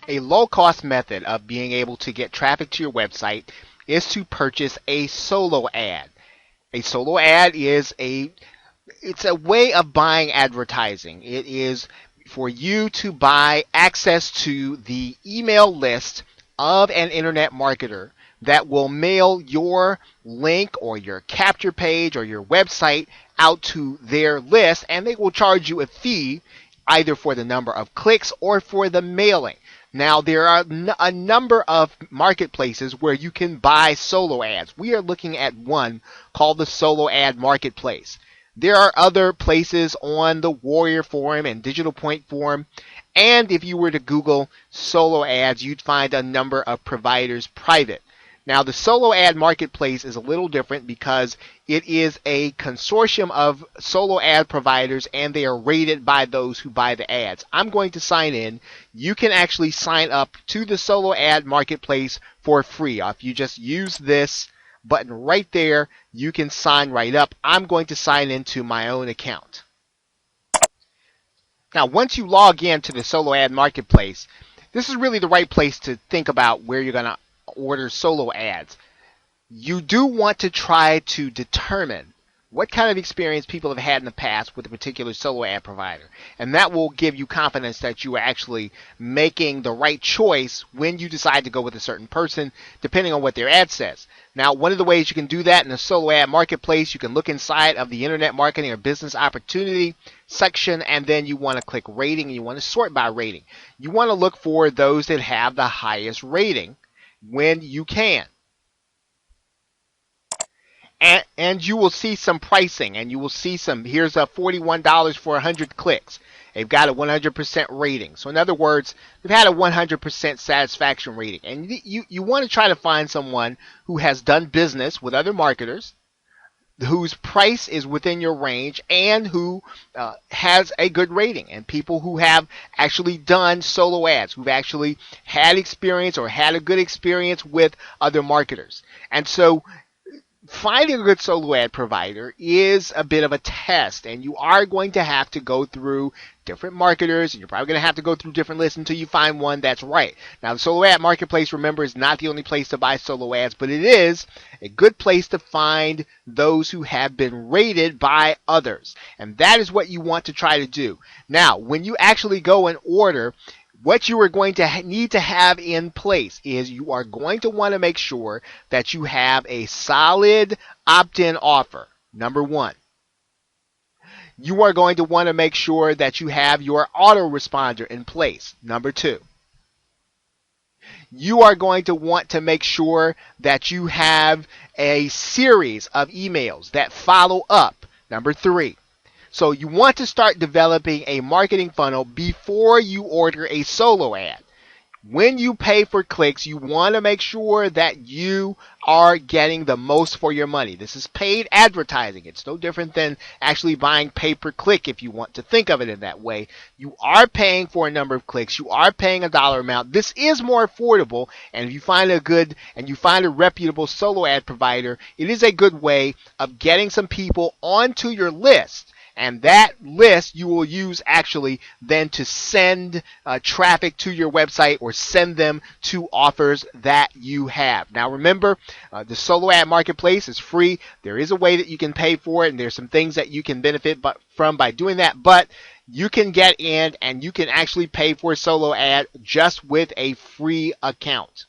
A low-cost method of being able to get traffic to your website is to purchase a solo ad. A solo ad is it's a way of buying advertising. It is for you to buy access to the email list of an internet marketer that will mail your link or your capture page or your website out to their list, and they will charge you a fee either for the number of clicks or for the mailing. Now, there are a number of marketplaces where you can buy solo ads. We are looking at one called the Solo Ad Marketplace. There are other places on the Warrior Forum and Digital Point Forum, and if you were to Google solo ads, you'd find a number of providers private. Now, the Solo Ad Marketplace is a little different because it is a consortium of solo ad providers, and they are rated by those who buy the ads. I'm going to sign in. You can actually sign up to the Solo Ad Marketplace for free. If you just use this button right there, you can sign right up. I'm going to sign into my own account. Now, once you log in to the Solo Ad Marketplace, this is really the right place to think about where you're going to order solo ads. You do want to try to determine what kind of experience people have had in the past with a particular solo ad provider, and that will give you confidence that you are actually making the right choice when you decide to go with a certain person, depending on what their ad says. Now, one of the ways you can do that in the Solo Ad Marketplace, you can look inside of the Internet Marketing or Business Opportunity section, and then you want to click Rating, and you want to sort by rating. You want to look for those that have the highest rating when you can. And you will see some pricing, and you will see here's a $41 for 100 clicks. They've got a 100% rating. So in other words, they've had a 100% satisfaction rating. And you want to try to find someone who has done business with other marketers, whose price is within your range, and who has a good rating, and people who have actually done solo ads, who've actually had experience or had a good experience with other marketers. And so finding a good solo ad provider is a bit of a test, and you are going to have to go through different marketers, and you're probably going to have to go through different lists until you find one that's right. Now, the Solo Ad Marketplace, remember, is not the only place to buy solo ads, but it is a good place to find those who have been rated by others, and that is what you want to try to do. Now, when you actually go and order, what you are going to need to have in place is you are going to want to make sure that you have a solid opt-in offer, number one. You are going to want to make sure that you have your autoresponder in place, number two. You are going to want to make sure that you have a series of emails that follow up, number three. So you want to start developing a marketing funnel before you order a solo ad. When you pay for clicks, you want to make sure that you are getting the most for your money. This is paid advertising. It's no different than actually buying pay-per-click if you want to think of it in that way. You are paying for a number of clicks. You are paying a dollar amount. This is more affordable, and if you find a reputable solo ad provider, it is a good way of getting some people onto your list. And that list you will use actually then to send traffic to your website or send them to offers that you have. Now remember, the Solo Ad Marketplace is free. There is a way that you can pay for it, and there's some things that you can benefit from by doing that. But you can get in and you can actually pay for a solo ad just with a free account.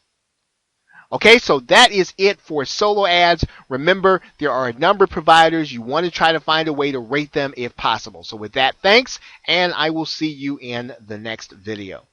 Okay, so that is it for solo ads. Remember, there are a number of providers. You want to try to find a way to rate them if possible. So with that, thanks, and I will see you in the next video.